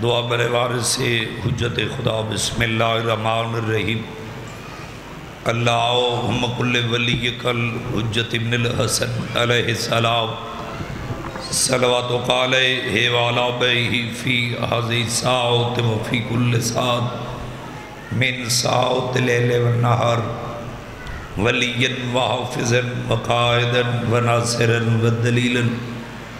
دعا برے وارث سے حجت خدا بسم اللہ الرحمن الرحیم اللہم کل ولیک الحجت ابن الحسن علیہ السلام صلوات و علیہ وعلا بیہ فی حضی ساعت و فی کل ساعت من ساعت لیل و نہار ولیا و حافظا و قائدا و ناصرا و دلیلا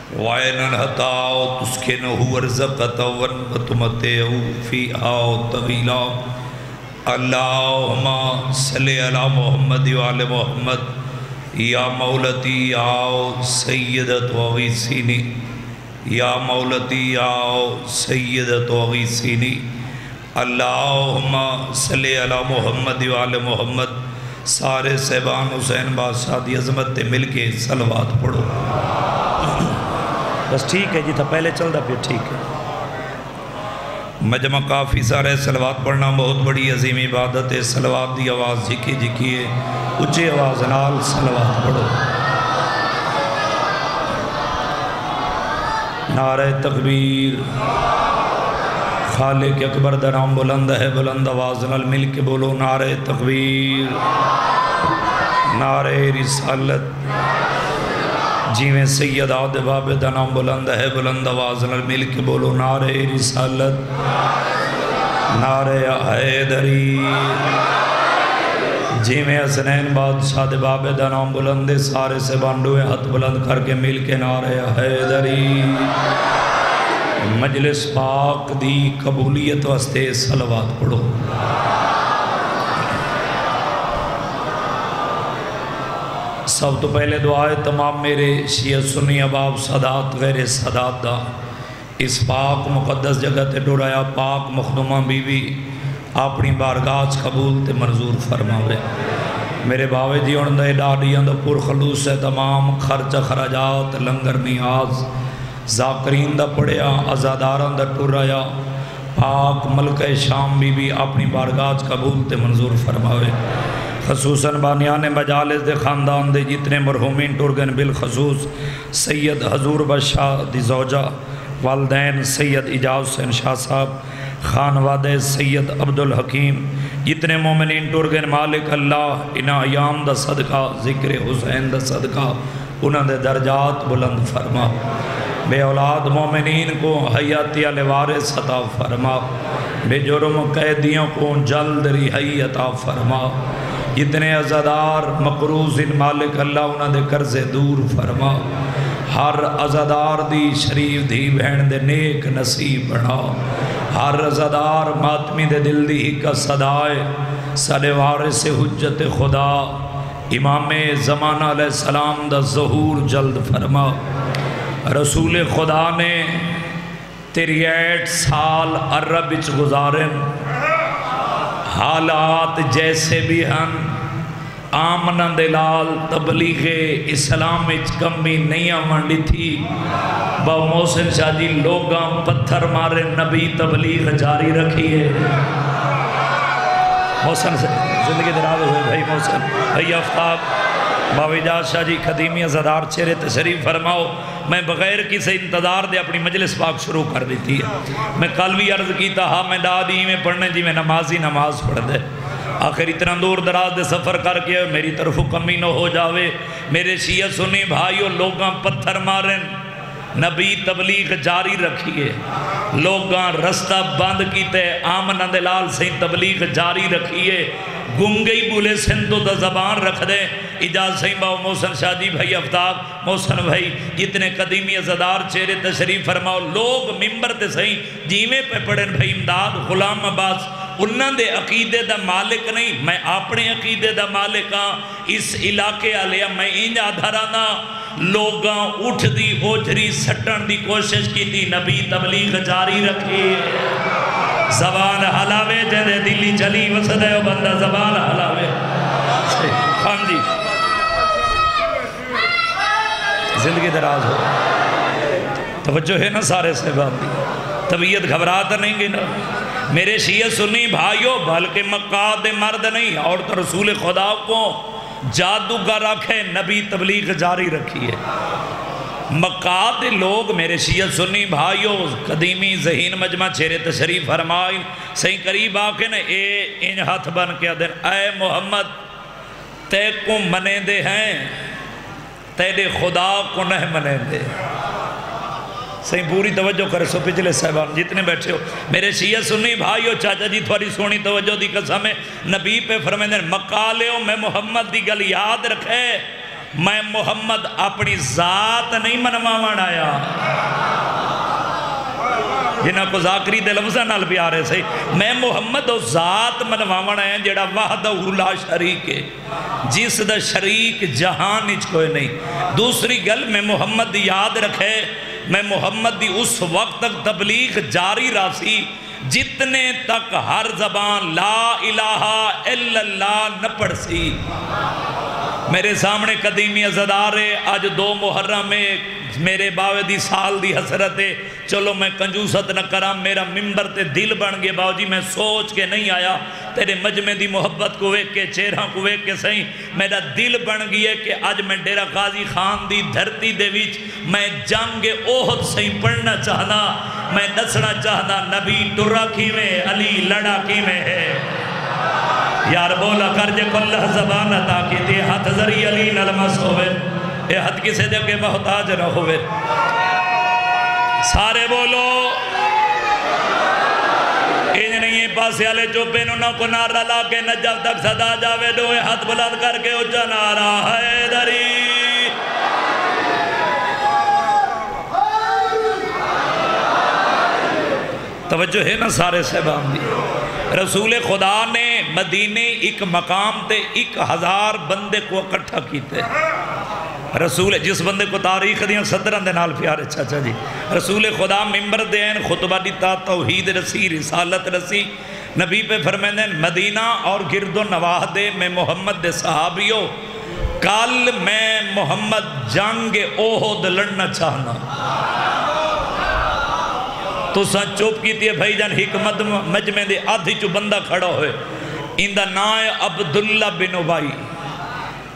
وعیناً حتاء تسکنہ ورزقتا وتمتعہ فیہا طویلا اللہم صلی علی محمد وعلی محمد یا مولتی یا سیدت و غیثینی یا مولتی یا سیدت و غیثینی اللہم صلی علی محمد وعلی محمد سارے صحبان حسین بادشاہ دی عظمت مل کے صلوات پڑھو بس ٹھیک ہے جی تھا پہلے چل دا پھر ٹھیک ہے مجمع کافی سارے صلوات پڑھنا بہت بڑی عظیم عبادت ہے صلوات دی آواز جھکی جھکی ہے اچھے آواز نال صلوات پڑھو نعرہ تکبیر خالق اکبر دا نام بلند ہے بلند آواز نال مل کے بولو نعرہ تکبیر نعرہ رسالت جیویں سید آد باب دا نام بلند ہے بلند آواز نال مل کے بولو نعرہ رسالت نعرہ حیدری جیویں حسنین بادشاہ دے باب دا نام بلند ہے سارے سے بانڈوے ہاتھ بلند کر کے مل کے نعرہ حیدری مجلس پاک دی قبولیت واسطے صلوات پڑھو سب تو پہلے دعائے تمام میرے شیعہ سنی اباب سادات غیر سادات دا اس پاک مقدس جگہ تے ڈرایا پاک مخدومہ بی بی اپنی بارگاہ قبول تے منظور فرماوے میرے باوے جی اندے ڈاڑیاں دا پر خلوص ہے تمام خرچ خراجات لنگر نیاز ذاکرین دا پڑیا ازاداران دا ٹرایا پاک ملکہ شام بی بی اپنی بارگاہ قبول تے منظور فرماوے خصوصاً بانیان مجالس دے خاندان دے جتنے مرحومین ٹرگن بالخصوص سید حضور بشاہ دی زوجہ والدین سید اجاز حسین شاہ صاحب خانوادہ سید عبدالحکیم جتنے مومنین ٹرگن مالک اللہ انہا ایام دا صدقہ ذکر حسین دا صدقہ انہاں دے درجات بلند فرما بے اولاد مومنین کو حیاتی وارث عطا فرما بے جرم قیدیوں کو جلد رہائی عطا فرما جتنے عزادار مقروض ان مالک اللہ انہاں دے قرضے دور فرما ہر عزادار دی شریف دی بہن دے نیک نصیب بنا ہر عزادار ماتمی دے دل دی کا صدائے سارے وارث حجت خدا امام زمانہ علیہ السلام دا ظہور جلد فرما رسول خدا نے 63 سال عرب وچ گزارن حالات جیسے بھی ہن آمنہ دلال تبلیغ اسلام وچ کمی نہیں آمنڈی تھی با محسن شاہ جی لوگاں پتھر مارے نبی تبلیغ جاری رکھیے محسن سے زندگی دراز ہوئے بھائی محسن بھائی آفتاب باوی جاز شاہ جی خدیمی ازادار چہرے تشریف فرماؤ میں بغیر کسی انتظار دے اپنی مجلس پاک شروع کر دیتی ہے میں کل بھی عرض کیتا ہاں میں دادی میں پڑھنے جی میں نمازی نماز پڑھ دے آخر اتنا دور دراز دے سفر کر کے میری طرف کمی نہ ہو جاوے میرے شیعہ سنی بھائیوں لوگاں پتھر مارن نبی تبلیغ جاری رکھیے لوگاں رستہ بند کیتے آمنہ دلال سے تبلیغ جاری رکھیے گنگئی بولے سندو دا زبان رکھ دے اجاز صحیح باو محسن شاہ جی بھائی آفتاب محسن بھائی جتنے قدیمی عزادار چہرے تشریف فرماؤ لوگ ممبر تے صحیح جیمے پہ پڑھن بھائی امداد غلام عباس انہاں دے عقیدے دا مالک نہیں میں اپنے عقیدے دا مالک ہاں اس علاقے آلیا میں انجا دھرانا لوگاں اٹھ دی اوجری سٹن دی کوشش کی تھی نبی تبلیغ جاری رکھی زبان حلاوے جدے دلی چلی وسدے و بندہ زبان حلاوے خان جی زندگی دراز ہو توجہ ہے نا سارے سے بات دی طبیعت گھبراتا نہیں گی نا میرے شیعہ سنی بھائیوں بلکہ مقاد مرد نہیں اور تو رسول خدا کو جادوگر رکھے نبی تبلیغ جاری رکھیے مکہ دے لوگ میرے شیعہ سنی بھائیو قدیمی ذہین مجمع چھیرے تشریف فرمائیں صحیح قریب آکے نا اے ان ہاتھ بن کے دن اے محمد تے کو منے دے ہیں تیرے خدا کو نہ منے دے صحیح پوری توجہ کرے سو پچھلے صاحبان جتنے بیٹھے ہو میرے شیعہ سنی بھائیو چاچا جی تھوڑی سونی توجہ دی قسم ہے نبی پہ فرمائیں دیں مکہ لیو میں محمد دی گل یاد رکھے میں محمد اپنی ذات نہیں منواوان آیا جنہاں کو ذاکری دے لفظہ نال پیارے سے میں محمد و ذات منواوان آیا جیڑا وحدہ لا شریک ہے جس دا شریک جہان اچ کوئی نہیں دوسری گل میں محمد یاد رکھے میں محمد دی اس وقت تک تبلیغ جاری راسی جتنے تک ہر زبان لا الہ الا اللہ نہ پڑھ سی میرے سامنے قدیمی عزدارے آج 2 محرم میں میرے باوے دی سال دی حسرت ہے چلو میں کنجوست نہ کرام میرا ممبر تے دل بن گئے باو جی میں سوچ کے نہیں آیا تیرے مجمع دی محبت کو ویک کے چہرہ کو ویک کے سہیں میرا دل بن گئی ہے کہ آج میں ڈیرہ غازی خان دی دھرتی دے ویچ میں جنگ احد سہیں پڑھنا چاہنا میں دسنا چاہنا نبی ٹرہ کی میں علی لڑا کی میں ہے یار بولا کر جے کل زبان عطا کی تے ہاتھ ذری علی نلمس ہوئے اے ہاتھ کسے جب کے محتاج نہ ہوئے سارے بولو ان نہیں پاسے آلے چوپے نہ کو نعرہ لا کے نہ جب تک صدا جاوے دوئے ہاتھ بلند کر کے اچھا نعرہ حیدری توجہ ہے نا سارے صحبان دی رسول خدا نے مدینے ایک مقام تے 1000 بندے کو اکٹھا کیتے رسول جس بندے کو تاریخ دیاں 17 دے نال پیارے چاچا جی رسول خدا ممبر دین خطبہ دیتا توحید رسی رسالت رسی نبی پہ فرمائیں دین مدینہ اور گرد و نواح دے میں محمد دے صحابیوں کل میں محمد جنگ احد لڑنا چاہنا تو سن چوپ کی تھی بھائی جان حکمت مجمع دے آدھی چو بندہ کھڑا ہوئے ان دا نائے عبداللہ بن عبائی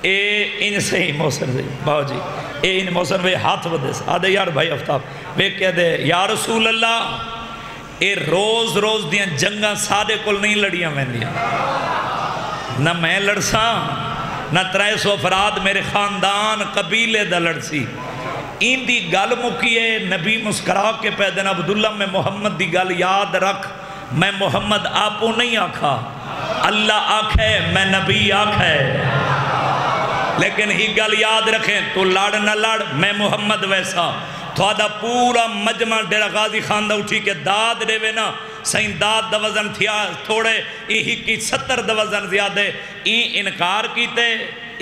اے ان سے ہی موسر سے باو جی اے ان موسر میں ہاتھ بدے سے آدھے یار بھائی افتاب وہ کہہ دے یا رسول اللہ اے روز روز دیاں جنگاں سارے کل نہیں لڑیاں میں دیا نہ میں لڑسا نہ 300 افراد میرے خاندان قبیلے دا لڑسی این دی گل مکیے نبی مسکرا کے پیدن عبداللہ میں محمد دی گل یاد رکھ میں محمد آپو نہیں آکھا اللہ آکھے میں نبی آکھے لیکن ہی گل یاد رکھیں تو لڑ نہ لڑ میں محمد ویسا تھوڑا پورا مجمع ڈیرہ غازی خاندہ اٹھی کے داد دے وے نا سائن داد دا وزن تھیا تھوڑے ہی کی 70 دا وزن زیادہ انکار کیتے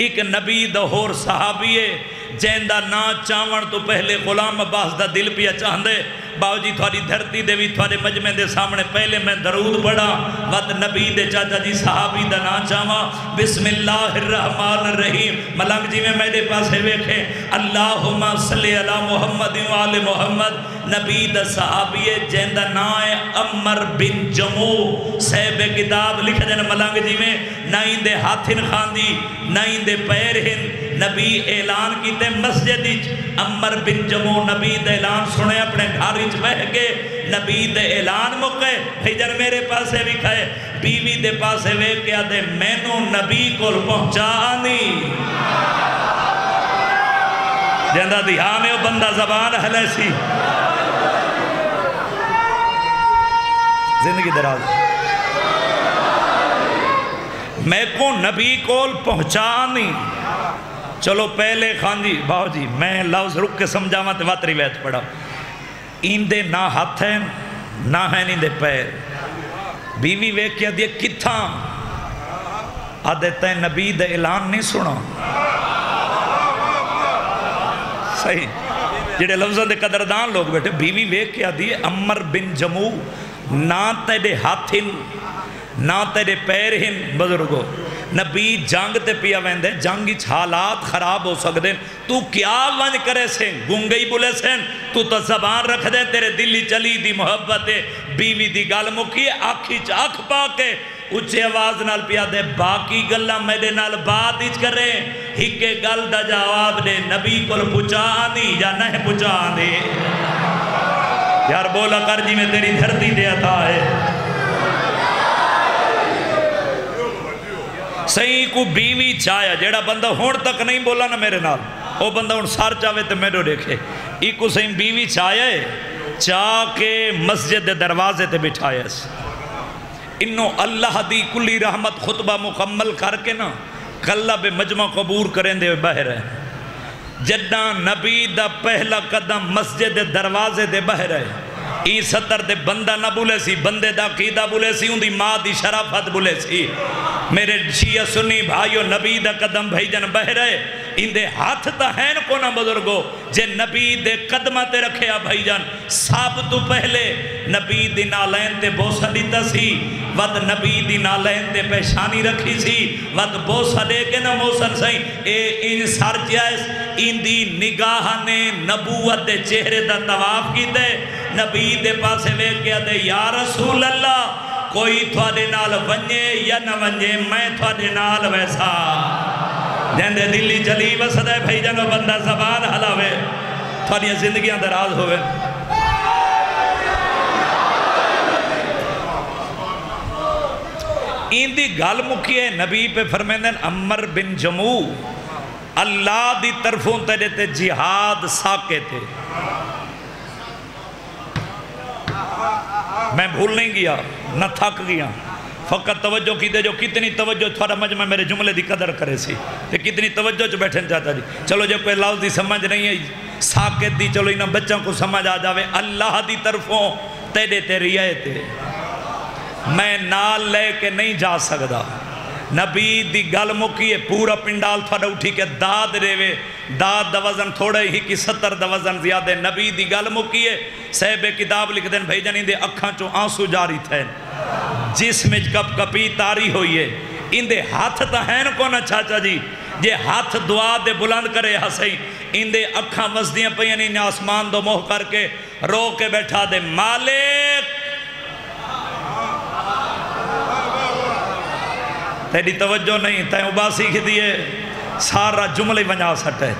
ایک نبی دا ہور صحابیے جیندہ نا چاون تو پہلے غلام عباس دا دل پیا چاہندے باو جی تھوڑی دھرتی دے بھی تھوڑے مجمع دے سامنے پہلے میں درود پڑھا وقت نبی دے چاچا جی صحابی دا نا چاوا بسم اللہ الرحمن الرحیم ملنگ جی میں میرے پاس ہے ویکھے اللہم صلی علی محمد و آل محمد نبی دا صحابی جیندہ نائے عمر بن جمو صحب کتاب لکھ جن ملنگ جی میں نائن دے ہاتھن خاندی نائن دے پیر ہن نبی اعلان کیتے مسجد عمر بن جمو نبی دے اعلان سنے اپنے گھاری بہ کے نبی دے اعلان مکے بھیجر میرے پاسے بھی کھائے بیوی دے پاسے وے کیا دے مینو نبی کو پہنچا آنی جندہ دیہانے بندہ زبان حلے سی زندگی دراز میں کو نبی کو پہنچا آنی چلو پہلے خان جی باو جی میں لفظ رک کے سمجھا ماں وات روایت پڑھا این دے نہ ہاتھ ہیں نہ ہیں ان دے پیر بیوی وے کیا دیا کتھاں آدھے تے نبی دے اعلان نہیں سنا صحیح جڑے لفظوں دے قدردان لوگ بیٹھے بیوی وے کیا دیا عمر بن جمو نہ تیرے ہاتھ ہیں نہ تیرے پیر ہیں بزرگو نبی جنگ تے پیا ویندے جنگ اچھ حالات خراب ہو سکتے تو کیا ونج کرے سیں گنگئی بولے سیں تو زبان رکھ دے تیرے دلی چلی دی محبت بیوی دی گال مکی آکھی چاک پا کے اچھے آواز نال پیا دے باقی گلہ میرے نال بات اچ کرے ہکے گل دا جواب دے نبی کو پچا آنی یا نہیں پچا آنی یار بولا کر جی میں تیری دھرتی دے عطا ہے صحیح کو بیوی چاہیا جیڑا بندہ ہون تک نہیں بولا نا میرے نال وہ بندہ ہون سار چاہوے تو میرے دیکھے ایک کو صحیح بیوی چاہیا ہے چاہ کے مسجد دے دروازے تے بٹھایا انہوں اللہ دی کلی رحمت خطبہ مکمل کر کے نا قلب مجمع قبور کریں دے بہر ہے جدہ نبی دا پہلا قدم مسجد دے دروازے دے بہر ہے ای ستر دے بندہ نہ بولے سی بندے دا قیدہ بولے سی ان دی ماں دی شرافت بولے سی میرے شیعہ سنی بھائیو نبی دا قدم بھائی جن بہر ہے ان دے ہاتھ تا ہیں کو نہ بزرگو جے نبی دے قدمہ تے رکھے بھائی جان ساب تو پہلے نبی دی نالین تے بوسہ دیتا سی ود نبی دی نالین تے پیشانی رکھی سی ود بوسہ دے کے نہ موسن سائیں اے ان سار جائز ان دی نگاہ نے نبوت دے چہرے دا تواف کی دے نبی دے پاسے وے کیا دے یا رسول اللہ کوئی تھوڑے نال ونجے یا نہ ونجے میں تھوڑے نال ویسا جن دے دلی چلی وسدے بھائی جنو بندہ زبان حلاوے تھوڑی زندگیاں دراز ہوئے این دی گال مکی ہے نبی پہ فرمیندن عمر بن جمو اللہ دی طرفوں تیرے تے جہاد ساکے تھے میں بھول نہیں گیا نہ تھک گیا فقط توجہ کی دے جو کتنی توجہ تھوڑا مجمع میرے جملے دی قدر کرے سی تے کتنی توجہ جو بیٹھن چاہتا جی چلو جو کوئی لفظ دی سمجھ نہیں ہے ساکت دی چلو انہاں بچوں کو سمجھ آ جاوے اللہ دی طرفوں تیرے تے رہے تھے میں نال لے کے نہیں جا سکتا نبی دی گل مکی ہے پورا پنڈال تھوڑا اٹھی کے داد روے داد دا وزن تھوڑا ہی کی 70 دا وزن زیادہ نبی دی گل مکی ہے صاحب کتاب لکھ دیں بھائی جانی دے اکھاں چوں آنسو جاری تھے جسم کپ کپی تاری ہوئی ہے ان دے ہاتھ تا ہیں کو نا چاچا جی یہ ہاتھ دعا دے بلند کرے حسین ان دے اکھاں وزدیاں پہنی نے آسمان دو موہ کر کے رو کے بیٹھا دے مالک تیری توجہ نہیں تیوں اباسی کی دیئے سارا جملے بنجا سٹے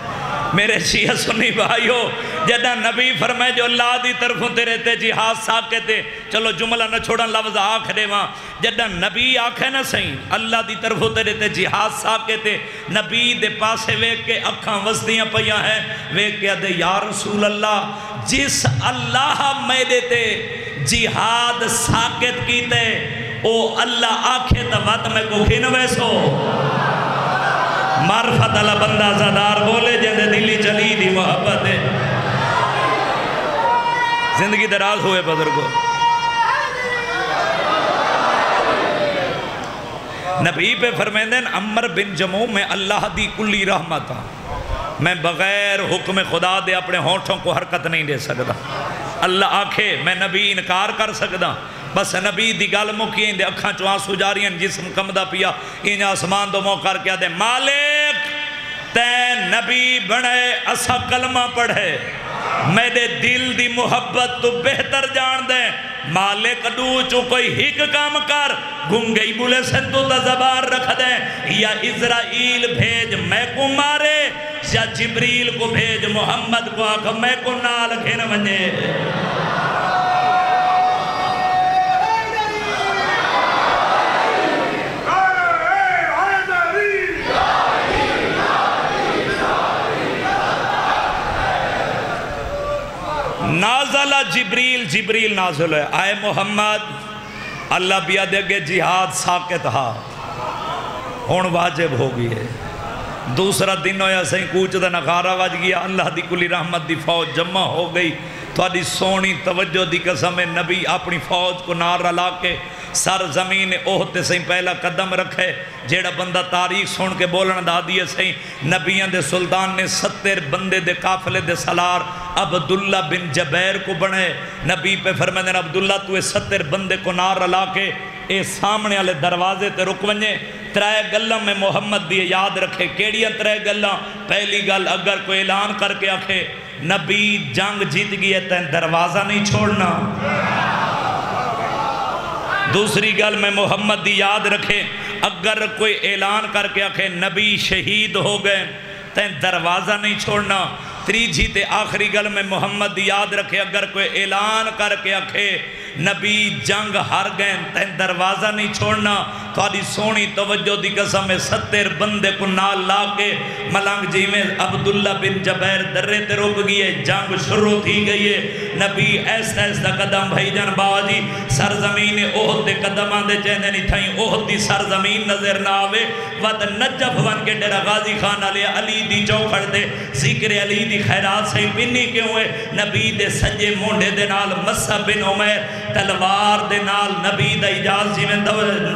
میرے شیعہ سنی بھائیو جدہ نبی فرمائے جو اللہ دی طرفوں تیرے تے جہاد ساکے تے چلو جملہ نہ چھوڑا لفظ آکھ دے وہاں جدہ نبی آکھے نہ سہیں اللہ دی طرفوں تیرے تے جہاد ساکے تے نبی دے پاسے ویک کے اکھاں وزدیاں پہیاں ہیں ویک کے دے یا رسول اللہ جس اللہ میرے تے جہاد ساکت کی تے او اللہ آکھے تا وقت میں کو کھین ویسو معرفت اللہ بندہ زدار بولے جیندے دلی چلی دی محبت ہے زندگی دراز ہوئے بزرگو نبی پہ فرمیندین عمر بن جمو میں اللہ دی کلی رحمت میں بغیر حکم خدا دے اپنے ہونٹوں کو حرکت نہیں دے سکتا اللہ آکھے میں نبی انکار کر سکتا بس نبی دی گل مکی دے اکھاں چو آنسو جاری ہیں جسم کمدہ پیا ان آسمان دو موقع کیا دے مالک تے نبی بڑھے اسا کلمہ پڑھے میرے دل دی محبت تو بہتر جان دے مالک دو چو کوئی ہک کام کر گنگئی بولے سے تو تا زبار رکھ دے یا اسرائیل بھیج میں کو مارے یا جبریل کو بھیج محمد کو آکھ میں کو نال گھن ونجے نازلہ جبریل نازل ہے آئے محمد اللہ بیا دے گے جہاد ساکت ہا ہون واجب ہو گئی ہے دوسرا دن ہویا سہیں کوچ دا نغارہ واج گیا اللہ دی کلی رحمت دی فوج جمع ہو گئی تو آدھی سونی توجہ دی قسم نبی اپنی فوج کو نار رلا کے سر زمین اوہتے سہیں پہلا قدم رکھے جیڑا بندہ تاریخ سن کے بولن دا دیئے سہیں نبیان دے سلطان نے 70 بندے دے قافلے دے سالار عبداللہ بن جبیر کو بنے نبی پہ فرمائے عبداللہ تو 70 بندے کو نار رلا کے اے سامنے والے دروازے تے رک ونجے ترائے گلہ میں محمد دیئے یاد رکھے کیڑیاں ترائے گلہ پہلی گل اگر کوئی اعلان کر کے آکھے نبی جنگ جیت گئی ہے تین دروازہ نہیں چھوڑنا دوسری گل میں محمد دی یاد رکھے، اگر کوئی اعلان کر کے آکھے نبی شہید ہو گئے تین دروازہ نہیں چھوڑنا۔ تیجی تے آخری گل میں محمد دی یاد رکھے، اگر کوئی اعلان کر کے آکھے نبی جنگ ہار گئے تین دروازہ نہیں چھوڑنا۔ تو آدھی سونی توجہ دی قسم 70 بندے کو نال لا کے ملنگ جی میں عبداللہ بن جبیر درے تے رک گئے، جنگ شروع تھی گئی ہے۔ نبی ایسا ایسا قدم بھائی جان باوا جی سرزمین احد دے قدم آندے چہنے نہیں تھائیں، احد دی سرزمین نظر نہ آوے، ود نجف ون کے ڈیرہ غازی خان علی دی چوکھڑ دے ذکر علی دی خیرات سے پنی کیوں ہے۔ نبی دے سجے مونڈے دے نال مصعب بن عمیر تلوار دے نال نبی دا اجاز جی میں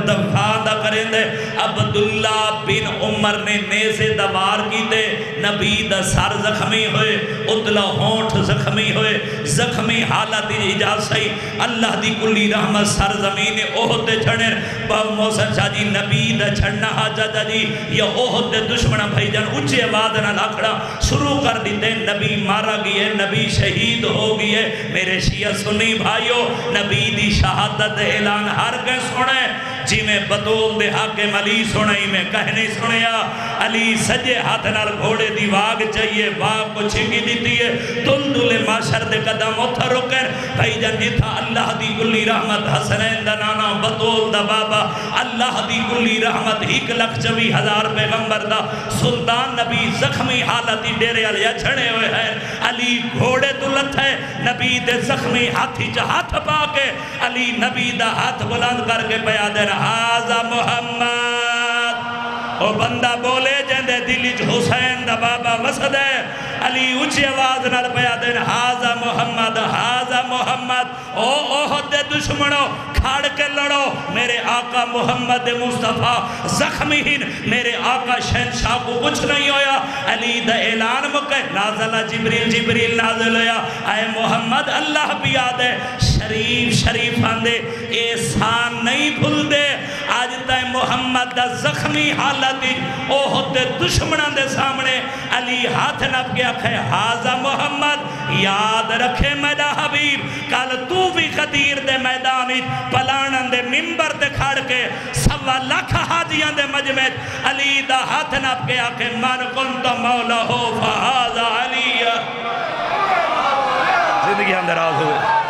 دفاع دا کریں دے، عبداللہ بن عمر نے نیزے دوار کی دے، نبی دا سر زخمی ہوئے، ادلا ہونٹ زخمی ہوئے، زخمی حالت اجاز سے اللہ دی کلی رحمت سرزمین احد دے چھڑے باب موسیٰ شاہ جی نبی دا چھڑنا حاجہ جی یا احد دے دشمنہ بھائی جان اچھے آواز نہ لاکھڑا شروع کر دیتے، نبی مارا گئے، نبی شہید ہو گئے۔ میرے شیعہ سنی بھائیو، نبی دی شہادت اعلان ہر کے سنے جی میں بطول دے حاکم علی سنائی میں کہنے سنیا، علی سجے ہاتھ نال گھوڑے دی واگ چاہیے، واگ کو چھنگی دیتی ہے، دل معاشر دے قدم اتھا رکر بھائی جان جتھا اللہ دی کلی رحمت حسنین دا نانا بطول دا بابا اللہ دی کلی رحمت 1,24,000 پیغمبر دا سلطان نبی زخمی حالتی ڈیرے علیہ چھڑے ہوئے ہیں، علی گھوڑے دلت ہے، نبی دے زخمی ہاتھی چا ہاتھ پا کے علی نبی دا ہاتھ بلند کر کے پیا دے حاضر محمد، او بندہ بولے جندے دلیج حسین دا بابا وسد ہے، علی اچھی آواز نال پیا دے حاضر محمد، حاضر محمد، او احد دے دشمنوں کھاڑ کے لڑو، میرے آقا محمد مصطفیٰ زخمی ہن، میرے آقا شہنشاہ کو کچھ نہیں ہویا، علی دا اعلان مکہ نازلہ جبریل نازل ہویا، اے محمد اللہ بھی آدھے شریف آندے احسان نہیں بھول دے، آج تے محمد دا زخمی حالتی احد دے دشمنان دے سامنے علی ہاتھ نب کے آکھے حاضر محمد یاد رکھے میرا حبیب، کل تو بھی قدیر دے میدانی پلانن دے ممبر دے کھاڑ کے 1,25,000 حاجیان دے مجمع علی دا ہاتھ نب کے آکھے من کنت مولا ہو فہذا علی، زندگی اندر آز ہوئے۔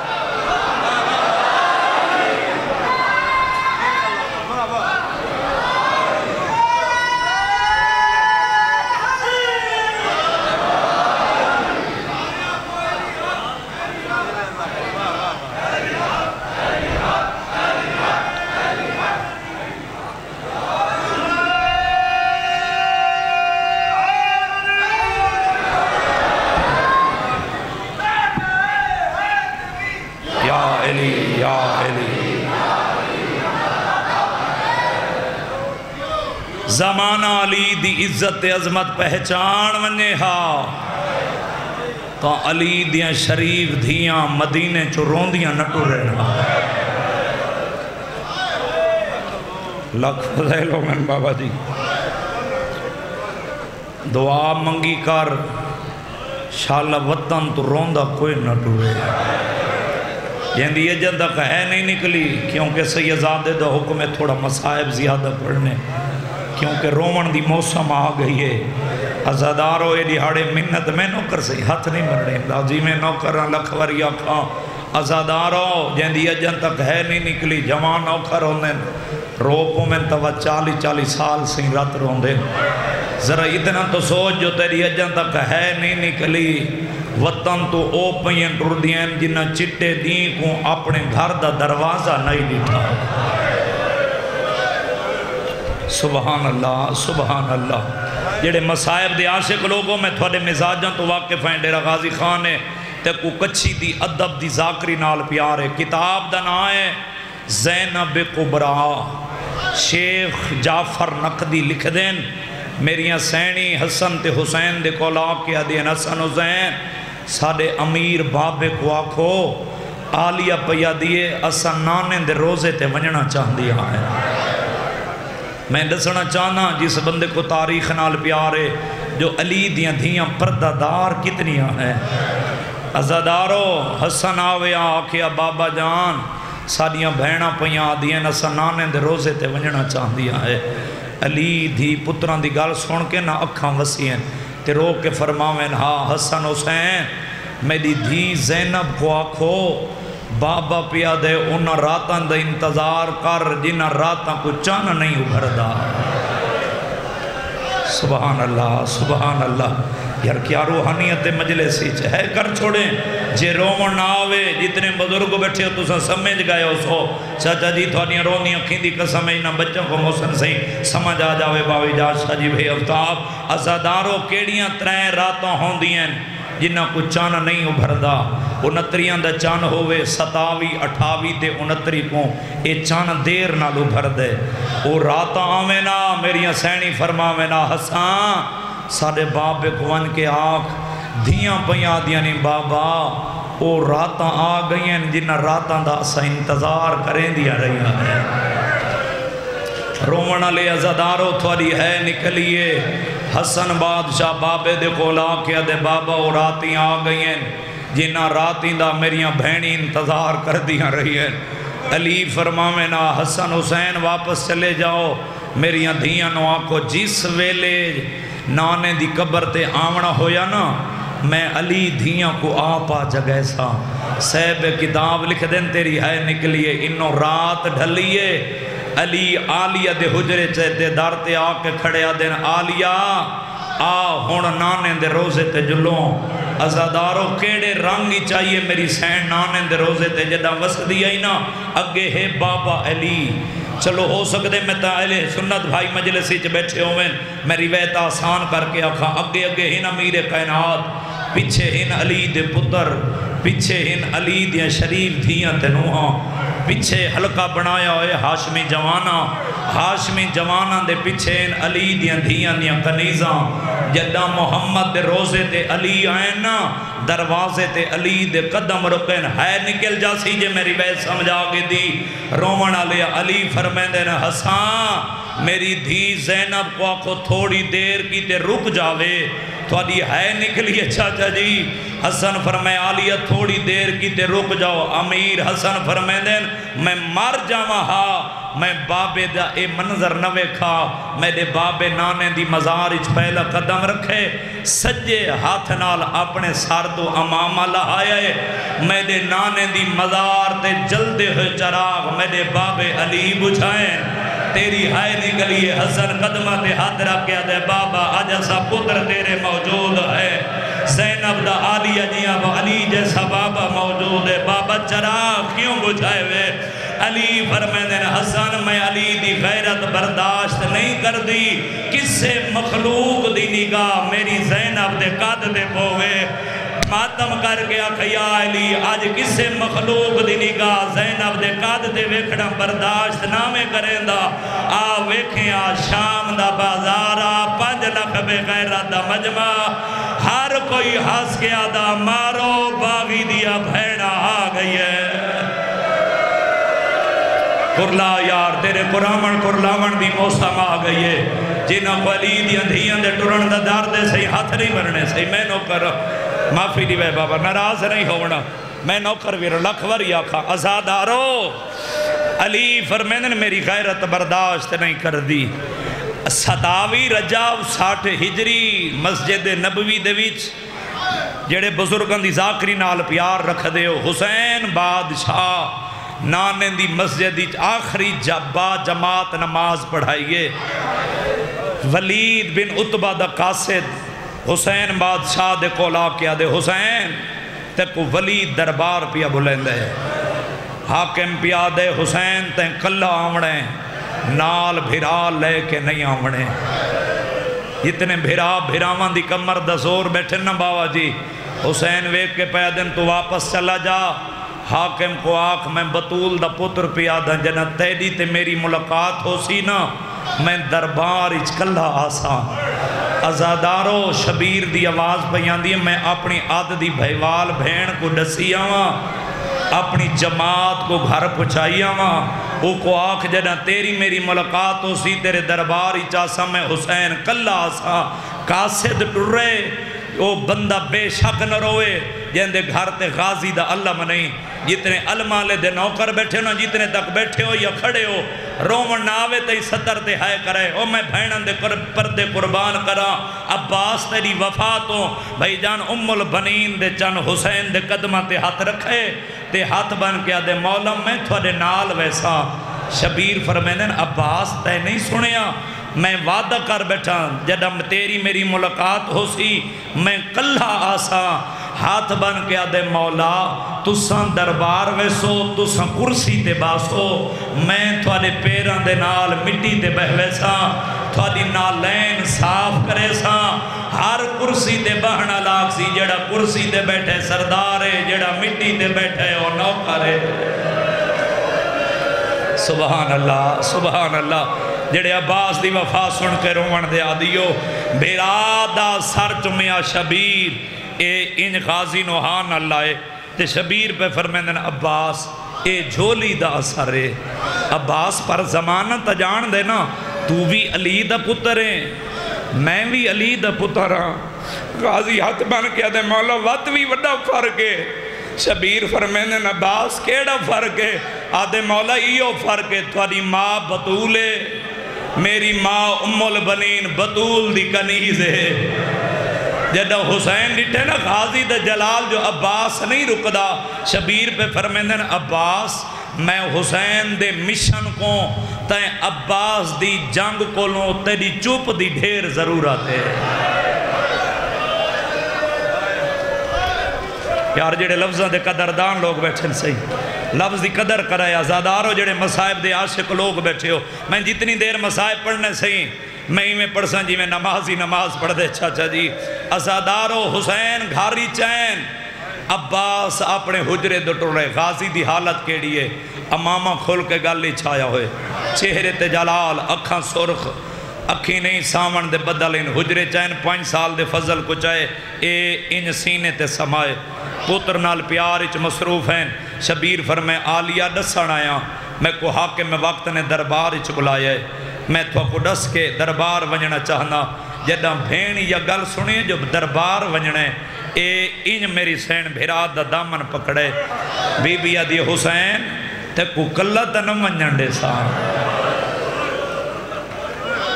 زمانہ علی دی عزت عظمت پہچان ونجے ہا تو علی دیاں شریف دھیاں مدینے چو روندیاں نٹو رہنا لکھ فضیلو من بابا جی دعا منگی کر شالا وطن تو روندہ کوئی نٹو رہنا جہندی یہ جن تک ہے نہیں نکلی کیونکہ سیدزادے دا حکم ہے تھوڑا مصائب زیادہ پڑھنے کیونکہ رومن دی موسم آ گئی ہے ازادارو اے دیہاڑے منت میں نوکر سے ہاتھ نہیں مرنے دازی میں نوکران لکھ وریا کھاں ازادارو جہندی یہ جن تک ہے نہیں نکلی جوان نوکر ہوندے روپوں میں توا 40 سال سے رات روندے ذرا اتنا تو سوچ جو تیری اجن تک ہے نہیں نکلی وطن تو او پین ٹر دیں جنہ چٹے دیں کو اپنے گھر دا دروازہ نہیں ڈٹھا سبحان اللہ جڑے مصائب دے عاشق لوگوں میں تھوڑے مزاجاں تو واقف ہیں ڈیرہ غازی خان ہے تے کو کچھی دی ادب دی ذاکری نال پیار ہے کتاب دا نا ہے زینب کبرا شیخ جعفر نقدی لکھ دیں میریاں سینی حسن تے حسین دے کولا کیا دین حسن حسین ساڑے امیر بابے کو آکھو آلیہ پیا دیئے اسا نانے دے روزے تے ونجنا چاہ دیا ہے میں دسنا چاہنا جس بندے کو تاریخ نال پیارے جو علی دیاں دھیاں پردہ دار کتنیاں ہیں ازادارو حسن آویا آکھیا بابا جان ساڑیاں بہناں پیاں آدیاں نسا نانے دے روزے تے ونجنا چاہدیاں ہے علی دھی پتران دی گال سن کے نہ اکھاں وسیئیں تے رو کے فرماویں ہاں حسن حسین میری دھی زینب کو آکھو بابا پیا دے انہاں راتاں دا انتظار کر جنہاں راتاں کو چانا نہیں ابھردا سبحان اللہ سبحان اللہ یار کیا روحانیت مجلس ہے کر چھوڑیں جے رومن نہ آوے جتنے بزرگ بیٹھے ہو تو سمجھ گئے ہو سو چاچا جی تھوڑیاں رونیاں کھیندی قسم ہے نہ بچوں کو محسن صحیح سمجھ آ جاوے باوی جاج شاہ جی بھائی افتاب ازاداروں کیڑیاں ترائیں راتوں ہوندیاں جنہ کو چانا نہیں ابھردا 29 دا چان ہوئے 27 28 تے 29 کو اے چان دیر نہ ابھر دے او راتاں آویں نا میری سینی فرماویں نا حسان ساڑے بابے کو ون کے آنکھ دھیاں پیاں دیا نہیں بابا او راتاں آ گئی ہیں جنہ راتاں دا سا انتظار کریں دیا رہی ہے رومن علی ازادارو تھوڑی ہے نکلیے حسن بادشاہ بابے دے کو لا کے دے بابا او راتیں آ گئی ہیں جنہ راتیں دا میریاں بہنی انتظار کر دیا رہی ہے علی فرماویں نا حسن حسین واپس چلے جاؤ میریاں دھیاں نو آکو جس ویلے نانے دی قبر تے آونا ہویا نا میں علی دھیاں کو آپا جگہ سا صاحب کتاب لکھ دیں تیری ہے نکلیے انہوں رات ڈھلیے علی آلیہ دے حجرے چہتے دار تے آکے کھڑے آدیں آلیہ آ ہون نانے دے روزے تے جلوں ازاداروں کیڑے رنگی چاہیے میری سین نانے دے روزے تے جدہ وسدی آئی نا اگے ہے بابا علی چلو ہو سکتے میں تا اہل سنت بھائی مجلسی چ بیٹھے ہوئے میں روایت آسان کر کے آکھا اگے اگے ہن امیر کائنات پیچھے ہن علی دے پتر پیچھے ہن علی دے شریف دھیاں تے نوہاں پیچھے حلقہ بنایا ہوئے ہاشمی جوانہ دے پیچھے ہن علی دیاں دھیاں دیاں کنیزاں جدہ محمد دے روزے تے علی آئیں نا دروازے تے علی دے قدم رکن ہے نکل جاسی جے میری بیت سمجھا گی دی رومن علی فرمائیں دے نا حسان میری دھی زینب کو آکھو تھوڑی دیر کی تے رک جاوے تو علی ہے نکلیے چاچا جی حسن فرمائے آلیہ تھوڑی دیر کی تے رک جاؤ امیر حسن فرمائیں دیں میں مر جاواں ہاں میں بابے دا اے منظر نوے کھا میرے بابے نانے دی مزار اچ پہلا قدم رکھے سجے ہاتھ نال اپنے ساردو امامہ لہائے میرے نانے دی مزار تے جلدے ہوئے چراغ میرے بابے علی بجھائیں تیری ہائے نکلیے حسن قدمہ تے ہاتھ رکھیا دے بابا آج ایسا پتر تیرے موجود ہے زینب دا آلیہ جیاں وہ علی جیسا بابا موجود ہے بابا چراغ کیوں بجھائے ہوئے علی فرمائے دیں حسن میں علی دی غیرت برداشت نہیں کر دی کس سے مخلوق دی نگاہ میری زینب دے قد دے پوے ماتم کر گیا کھیا علی آج کسے مخلوق دی نگاہ زینب دے قد دے ویکھنا برداشت نامے کریں دا آ ویکھیں آ شام دا بازارا 5 لکھ بے غیرت دا مجمع ہر کوئی ہس کے آدھا مارو باغی دیا بھیڑا آ گئی ہے کرلا یار تیرے قرآمن دی موسم آ گئی ہے جنہاں کو علی دیاں دھیاں دے ٹرن دا دار دے صحیح ہاتھ نہیں بننے صحیح میں نوکر معافی دی بے بابا ناراض نہیں ہونا میں نوکر ویر لکھور یا کھا ازادارو علی فرمینن میری غیرت برداشت نہیں کر دی 27 رجب 60 ہجری مسجد نبوی دے وچ جڑے بزرگاں دی ذاکری نال پیار رکھ دے ہو حسین بادشاہ نانے دی مسجد دی آخری با جماعت نماز پڑھائیے ولید بن عتبہ دا قاسد حسین بادشاہ دے کولا کیا دے حسین تے کو ولید دربار پیا بلند ہے حاکم پیا دے حسین تے کلہ آمڑے نال بھرا لے کے نہیں آمڑے جتنے بھراوان دی کمر دا زور بیٹھے نا باوا جی حسین ویک کے پیدن تو واپس چلا جا حاکم کو آنکھ میں بطول دا پتر پیا دا جنہ تیری تے میری ملاقات ہو سی نا میں دربار اچکلہ آسا ازادارو شبیر دی آواز پیان دی میں اپنی عاددی بھائیوال بھین کو ڈسی آواں اپنی جماعت کو گھر پچھائی آواں او کو آنکھ جنہ تیری میری ملاقات ہو سی تیرے دربار اچاسا میں حسین کلہ آسا قاسد ٹرے وہ بندہ بے شک نہ روئے جن دے گھر تے غازی دا علم نہیں. جتنے علمالے دے نوکر بیٹھے ہو جتنے تک بیٹھے ہو یا کھڑے ہو رومن نہ آوے تے صدر تے ہائے کرے او میں بھینن دے پردے قربان کرا عباس تیری وفاتوں بھائی جان ام البنین دے چن حسین دے قدمہ تے ہاتھ رکھے تے ہاتھ بن کے آدھے مولا میں تھوڑے نال ویسا. شبیر فرمیدن عباس تے نہیں سنیا میں وعدہ کر بیٹھا جدم تیری میری ملاقات ہو سی میں کلہ آسا. ہاتھ بن کے آدھے مولا تساں دربار ویسو تساں کرسی تے باسو میں تھوڑے پیران دے نال مٹی تے بہوے سا تھوڑی نالین صاف کرے سا. ہر کرسی تے بہنا لاغ سی جڑا کرسی تے بیٹھے سردار ہے جڑا مٹی تے بیٹھے او نوکر ہے. سبحان اللہ سبحان اللہ. جڑے عباس دی وفا سن کے رومن دے آدیو بیرادا سر چمیا شبیر اے ان غازی نوحان اللہ ہے. تے شبیر پہ فرمیندن عباس اے جھولی دا اثر ہے. عباس پر زمانہ تا جان دے نا تو بھی علی دا پتر ہے میں بھی علی دا پتر ہاں. غازی ہاتھ بن کے دے مولا وقت بھی وڈا فرق ہے. شبیر فرمیندن عباس کیڑا فرق ہے آدھے مولا ایو فرق ہے تھوڑی ماں بطول ہے میری ماں ام البنین بطول دی کنیز ہے. جدہ حسین ڈٹھے نا غازی دا جلال جو عباس نہیں رکدا شبیر پہ فرمیندن عباس میں حسین دے مشن کو تائیں عباس دی جنگ کو لوں تیری چوپ دی ڈھیر ضرورت ہے. یار جڑے لفظاں دے قدردان لوگ بیٹھے صحیح لفظ دی قدر کرائے. آزادارو جڑے مصائب دے عاشق لوگ بیٹھے ہو میں جتنی دیر مصائب پڑھنے صحیح میں ہی میں پڑھساں جی میں نمازی نماز پڑھ دے چاچا جی. آزادارو حسین گھاری چین عباس اپنے حجرے دٹو رہے. غازی دی حالت کیڑی ہے امامہ کھول کے گالی چھایا ہوئے چہرے تے جلال اکھاں سرخ اکھی نہیں سامن دے بدل ان حجرے چین 5 سال دے فضل کو چاہے اے ان سینے تے سمائے پوتر نال پیار اچ مصروف ہیں. شبیر فرمائے آلیہ ڈسن آیا میں کو حاکم میں وقت نے دربار اچ بلایا ہے میں تو کو ڈس کے دربار ونجنا چاہنا. جدہ بھین یا گل سنیے جو دربار ونجنے اے ان میری سین بھیرات دا دامن پکڑے بی بی آدھی حسین تے کو کلہ تنم ونجن دے سان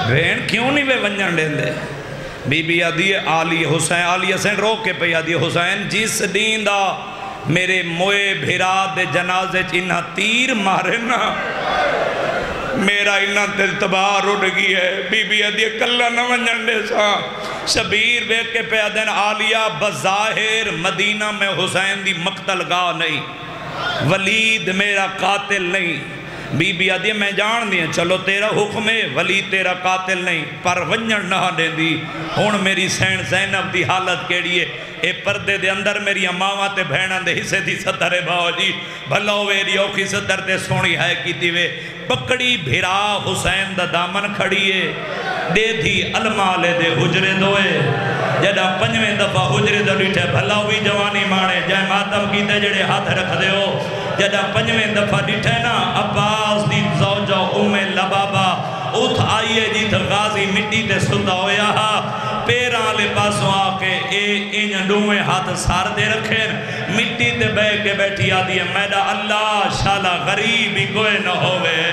بھین کیوں نہیں بے ونجن دے دے. بی بی آدھی آلی حسین آلی حسین روک کے پہ آدھی حسین جس دین دا میرے موئے بھیرات دے جنازے چینہ تیر مارنا میرا انہ دل تباہ اٹھ گئی ہے. بی بی آدھی کلہ نہ ونجن دے سا. شبیر بیک کے پہ آدھین آلیہ بظاہر مدینہ میں حسین دی مقتل گاہ نہیں ولید میرا قاتل نہیں. بی بی آدھی میں جان دیا چلو تیرا حکم ہے ولید تیرا قاتل نہیں پر ونجن نہ دے دی. ہون میری سین زینب دی حالت کیڑی ہے اے پردے دے اندر میری امامہ تے بھینن دے حصے دی صدر ہے باو جی بھلو ویری اوکھی صدر تے سونی ہے کی دیوے پکڑی بھیرا حسین دا دامن کھڑی ہے دے دی علمالے دے حجرے دوئے جدہ 5ویں دفعہ حجرے دو ڈیٹھے بھلا ہوئی جوانی مانے جائے ماتم کی تے جڑے ہاتھ رکھ دے ہو جدہ 5ویں دفعہ ڈیٹھے نا عباس دی زوجہ ام لبابا اتھ آئیے جی تھا غازی مٹی تے ستا ہویا پیران لے پاسوں آکے ان ڈوئے ہاتھ سار دے رکھیں مٹی تے بے کے بیٹھی آدھی ہے میڈا اللہ شالا غریبی کوئی نہ ہوئے.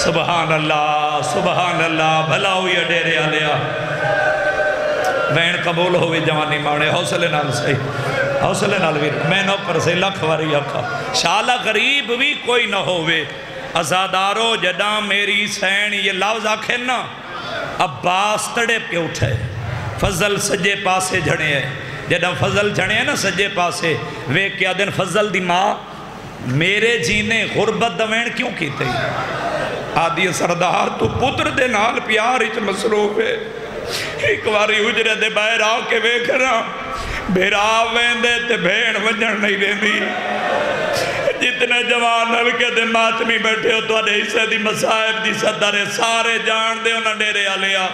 سبحان اللہ بھلا ہوئی ڈیرے آلیا بین قبول ہوئی جوانی مانے حوصلے نال صحیح حوصلے نال بھی میں نوکر سے لکھ واری آکھا شالا غریب بھی کوئی نہ ہوئے. ازادارو جدہ میری سین یہ لفظ آکھیں نا عباس تڑے پہ اٹھے فضل سجے پاسے جھڑے ہیں جدہ فضل جھڑے ہیں نا سجے پاسے وے کیا دن فضل دی ماں میرے جینے غربت دوین کیوں کی تھی آدھی سردار تو پتر دے نال پیار اچ مصروف ہے ایک واری حجرے دے باہر آ کے وے کرا بھیرا ویندے تے بھین ونجن نہیں دیندی جتنے جوان نلکے دے ماتمی بیٹھے ہو تو آدھے حصے دی مسائب دی صدر سارے جان دے انہاں ڈیرے آلیا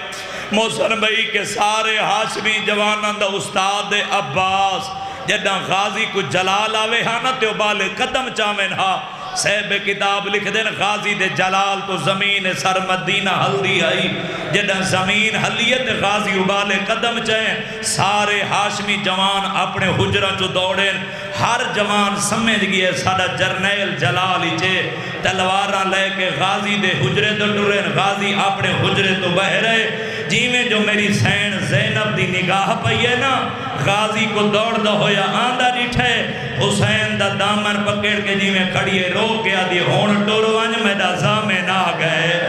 موسن بھائی کے سارے ہاشمی جوانان دا استاد عباس جدہ غازی کو جلال آوے ہاں نا تے بالے قدم چاویں ہاں صاحب کتاب لکھ دین غازی دے جلال تو زمین سر مدینہ ہلدی آئی جدہ زمین حلیت غازی ابالے قدم چاہیں سارے ہاشمی جوان اپنے حجرہ چو دوڑیں ہر جوان سمجھ گئے سارا جرنیل جلال ہی چھے تلوارہ لے کے غازی دے حجرے تو ٹریں غازی اپنے حجرے تو بہ رہے جی میں جو میری سین زینب دی نگاہ پئی ہے نا غازی کو دوڑ دا ہویا آندہ ڈٹھے حسین دا دامن پکڑ کے جی میں کھڑیے رو کے آدھی ہون ٹورو انج میں دا زامن آ گئے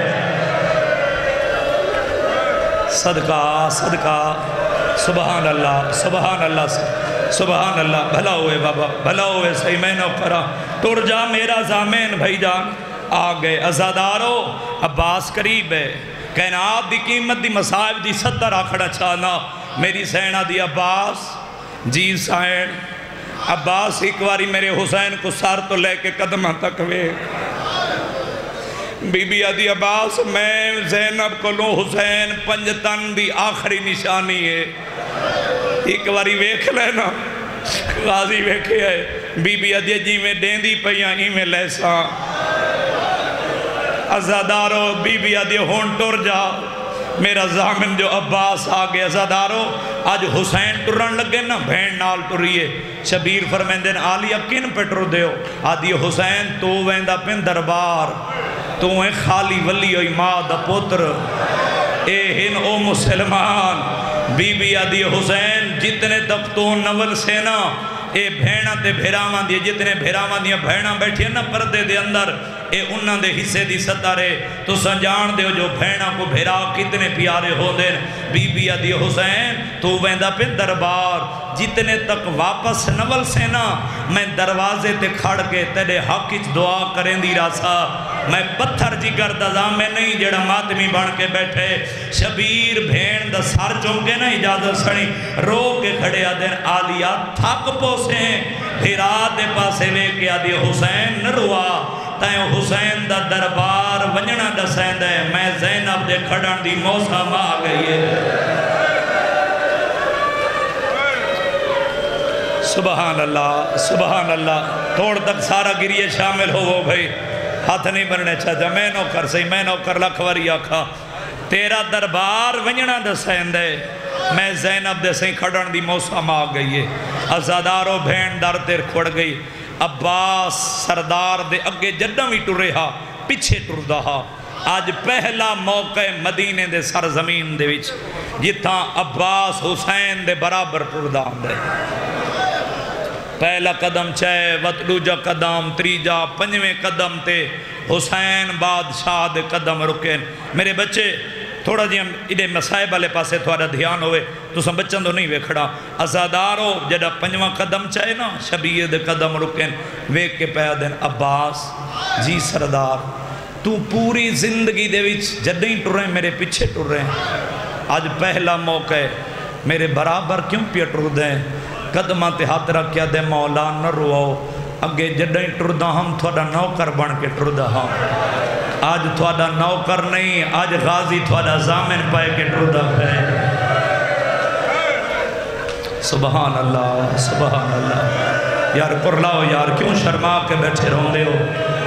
صدقہ صدقہ سبحان اللہ سبحان اللہ سبحان اللہ بھلا ہوئے بابا بھلا ہوئے صحیح میں نو کرا ٹور جا میرا زامن بھائی جان آ گئے ازادارو عباس قریب ہے کائنات دی قیمت دی مصائب دی 70 آکھڑا چاہنا میری سینہ دی عباس جی سائن عباس ایک واری میرے حسین کو سار تو لے کے قدمہ تک وے بی بی آدھی عباس میں زینب کو لوں حسین پنجتن دی آخری نشانی ہے ایک واری ویکھ لینا غازی ویکھے ہے بی بی آدھی جی میں ڈیندی پہیاں ہی میں لیسا ازادارو بی بی آدھی ہون ٹور جا میرا زامن جو عباس آگے ازادارو آج حسین ٹرن لگے نا بھین نال ٹریے شبیر فرمیندن آلیہ کن پہ ٹر دیو آدھی حسین تو ویندہ پن دربار تو ہیں خالی ولی ہوئی ماں دا پتر اے ہن او مسلمان بی بی آدھی حسین جتنے تک تو نول سینا اے بھینا تے بھیرامان دیئے جتنے بھیرامان دیئے بھینا بیٹھی ہے نا پردے دے اندر اے انہاں دے حصے دی ستارے تو سنجان دے جو بھینا کو بھیرا کتنے پیارے ہو دیں بی بی آدھی حسین تو ویندہ پہ دربار جتنے تک واپس نول سینا میں دروازے تے کھڑ کے تیرے حق اچ دعا کریں دی راسا میں پتھر جگر دا زامن نہیں جڑا ماتمی بن کے بیٹھے شبیر بھین دا سار چونکے نا اجازت سڑی رو کے کھڑے آدھیں آلیہ تھک پوسیں بھیرا دے پاسے لے کے آدھی حسین نروا تائیں حسین دا دربار ونجنا دا سیند ہے میں زینب دے کھڑن دی موسم آ گئی ہے سبحان اللہ توڑ تک سارا گریے شامل ہو وہ بھئی ہاتھ نہیں بننے چاہتا میں نو کر سہی میں نو کر لکھوری آکھا تیرا دربار ونجنا دا سیند ہے میں زینب دے سہی کھڑن دی موسم آ گئی ہے ازادارو بھین در تیر کھڑ گئی عباس سردار دے اگے جڈم ہی ٹر رہا پیچھے ٹر دہا آج پہلا موقع مدینے دے سرزمین دے وچ جتھاں عباس حسین دے برابر ٹر دان دے پہلا قدم چاہے وطلوجہ قدم تریجہ پنجویں قدم تے حسین بادشاہ دے قدم رکیں میرے بچے تھوڑا جی ہم ایڈے مسائب والے پاسے تھوڑا دھیان ہوئے تو سم بچن تو نہیں ویکھڑا ازادارو جڑا پنجواں قدم چاہے نا شبیر دے قدم رکیں ویک کے پیا دن عباس جی سردار تو پوری زندگی دے وچ جدیں ٹر رہے ہیں میرے پیچھے ٹر رہے ہیں آج پہلا موقع ہے میرے برابر کیوں پیا ٹر دیں قدمہ تے ہاتھ رکھیا دے مولا نہ رواؤ اگے جدیں ٹر دا ہم تھوڑا نوکر بن کے ٹر دا ہم آج تھوڑا نوکر نہیں آج غازی تھوڑا زامن پائے کے ٹر دا ہے سبحان اللہ یار کرلاؤ یار کیوں شرما کے بیٹھے رہوں دے ہو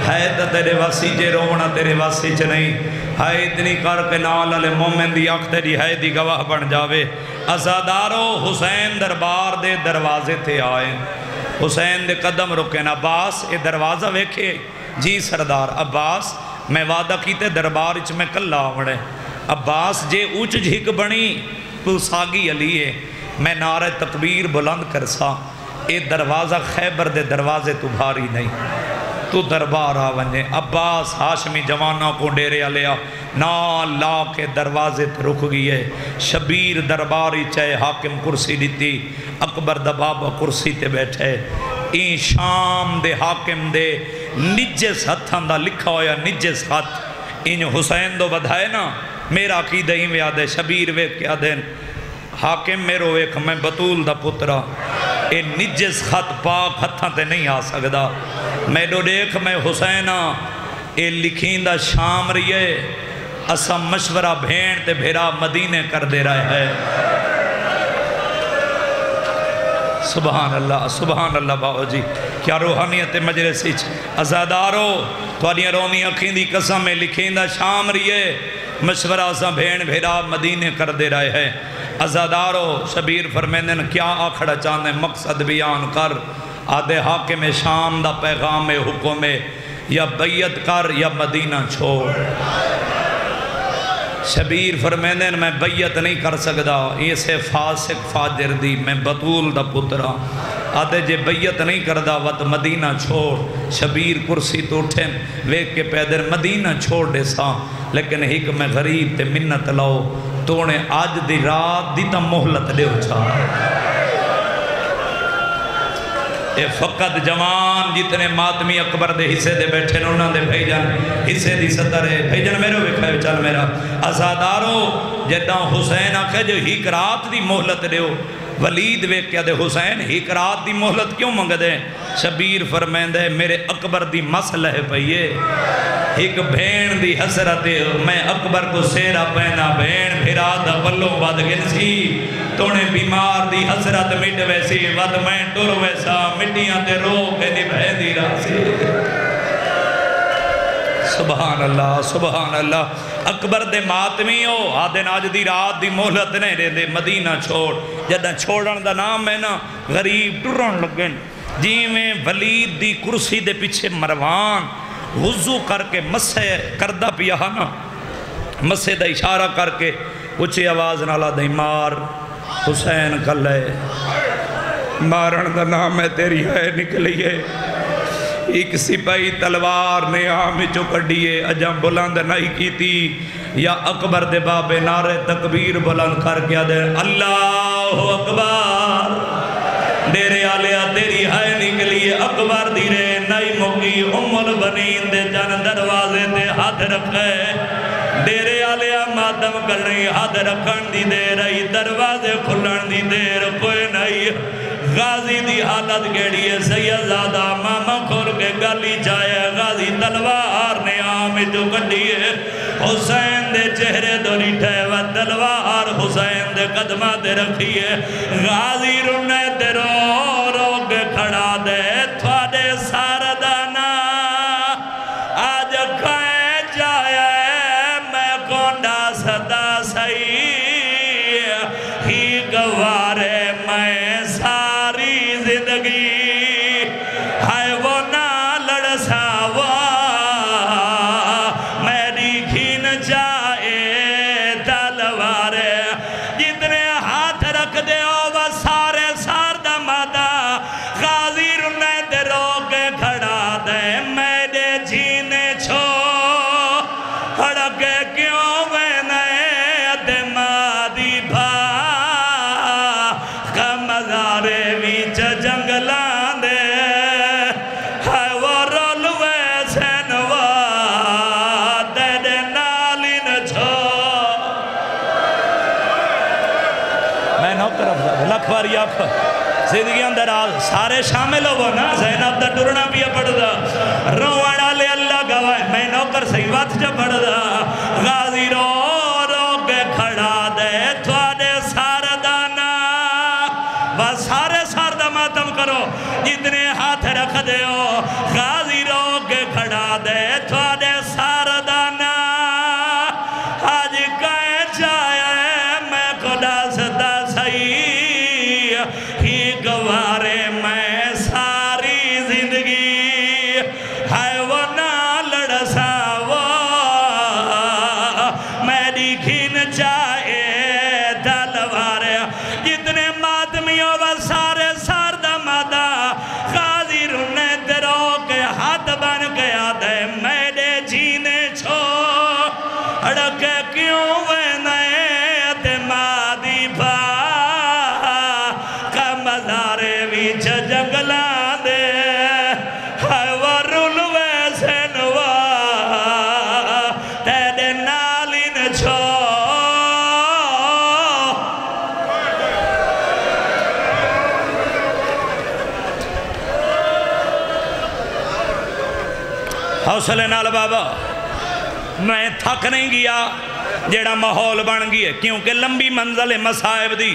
ہے تا تیرے واسی جے رونا تیرے واسی چ نہیں ہے اتنی کر کے نال علی مومن دی آنکھ تیری ہے دی گواہ بن جاوے ازادارو حسین دربار دے دروازے تھے آئیں حسین دے قدم رکیں عباس اے دروازہ ویکھے جی سردار عباس میں وعدہ کیتے دربار اچ میں کل آوڑے عباس جے اوچ جھک بنی تو ساگی علی ہے میں نعرہ تکبیر بلند کرسا اے دروازہ خیبر دے دروازے تو بھاری نہیں تو دربار آونے عباس ہاشمی جوانوں کو ڈیرے آلیا نا لا کے دروازے تے رک گئی ہے شبیر درباری چاہے حاکم کرسی دیتی اکبر دبابہ کرسی تے بیٹھے این شام دے حاکم دے نجس ہتھاں دا لکھا ہویا نجس ہتھ این حسین دو بدھائے نا میرا کی دہیں میں آدھے شبیر ویک کے آدھیں حاکم میرو ایک میں بطول دا پترہ اے نجس خط پاک ہتھاں تے نہیں آ سکدا میں دو دیکھ میں حسینہ اے لکھین دا شام رہیے اسا مشورہ بھین تے بھیرا مدینے کر دے رہے ہے سبحان اللہ باو جی کیا روحانیت مجلس ازادارو تھوڑیاں رونی اکھیں دی قسم میں لکھیں دا شام رہیے مشورہ سا بھین بھیرا مدینے کر دے رہے ہیں ازادارو شبیر فرمیندن کیا آکھڑا چاندے مقصد بیان کر آدھے حاکم شام دا پیغام حکم یا بیعت کر یا مدینہ چھوڑ شبیر فرمیندن میں بیعت نہیں کر سکدا یہ سے فاسق فاجر دی میں بطول دا پترا آدھے جے بیعت نہیں کردہ وقت مدینہ چھوڑ شبیر کرسی تو اٹھیں ویک کے پیدر مدینہ چھوڑ دے سا لیکن ایک میں غریب تے منت لاؤ تونے آج دی رات دی تا محلت لے اچھا اے فقط جوان جتنے ماتمی اکبر دے حصے دے بیٹھے نونا دے بھائی جان حصے دی سطر ہے بھائی جان میرے بکھائے چل میرا ازادارو جدہ حسین آکھے جو ہیک رات دی محلت لے ولید ویک کیا دے حسین ہیک رات دی محلت کیوں منگ دے شبیر فرمین دے میرے اکبر دی مسئلہ ہے پہیے ایک بھین دی حسرت میں اکبر کو سیرہ پہنا بھین بھیرا دا پلوں باد گنسی تونے بیمار دی حسرت مٹ ویسی ود میں ٹر ویسا مٹیاں تے رو کے نبھے دی راسی سبحان اللہ اکبر دے ماتمی ہو آدھے آج دی رات دی محلت نہیں دے دے مدینہ چھوڑ جدہ چھوڑن دا نام ہے نا غریب ٹرن لگن جی میں ولید دی کرسی دے پیچھے مروان وضو کر کے مسے کردہ پیا نا مسے دا اشارہ کر کے اچھی آواز نالا دے مار حسین کلے مارن دا نام ہے تیری ہے نکلیے ایک سپاہی تلوار نے آمی چکڑیے اجم بلند نہیں کی تھی یا اکبر دے بابے نعرے تکبیر بلند کر کیا دے اللہ اکبر ڈیرے آلیا تیری ہے نکلیے اکبر دیرے نئی مکی البنین دے جن دروازے دے ہاتھ رکھے ڈیرے آلیا ماتم کر رہی ہاتھ رکھن دی دے رہی دروازے کھلن دی دیر کوئی نہیں غازی دی حالت گیڑیے سیدزادہ ماما کھول کے گلی جائے غازی تلوار نے آمی جو کٹیے حسین دے چہرے دوری ٹھیوہ تلوار حسین دے قدمہ دے رکھیے غازی رنے دے رو کے کھڑا دے تھوڑے ساردانا آج کھائے جائے میں کونڈا صدا سئی ہی گوارے میں ساری زندگی ہے وہ نہ لڑسا وہ میری کھین جائے تلوارے جتنے ہاتھ رکھ دے وہ سارے ساردہ مادہ غازی رنے دے روک کھڑا دے میرے جینے چھو ہڑکے کیوں میں نئے دمادی بھا کمزارے ویچ جنگلان دے ہے وہ رولوے سینوا تیرے نالین چھو میں نوکر افضل لکھواری آکھ زندگی اندر آج سارے شامل ہو نا زینب دا ٹرنا بھی پڑھ دا روڑا لے اللہ گواہ میں نوکر صحیح وقت جب پڑھ دا غازی رو کے کھڑا دے تھوڑے ساردانا وہ سارے ساردہ ماتم کرو جتنے ہاتھ رکھ دے ہو غازی رو کے کھڑا دے تھوڑے ساردانا آج کہیں جائے میں خدا صدا سئی ہی گوارے میں ساری زندگی ہے وہ نہ لڑسا وہ میری کھین جائے تلوارے جتنے ماتمیوں وہ سارے ساردہ مادہ غازی رنے دروں کے ہاتھ بن گیا دے میرے جینے چھو اڑکے کیوں وہ نئے دمادی بھا کمزارے ویچ جنگلان دے ہے وہ رولوے سینوا تیرے نالین چھو حوصلے نال بابا میں تھک نہیں گیا جیڑا ماحول بن گئی ہے کیونکہ لمبی منزل مسائب دی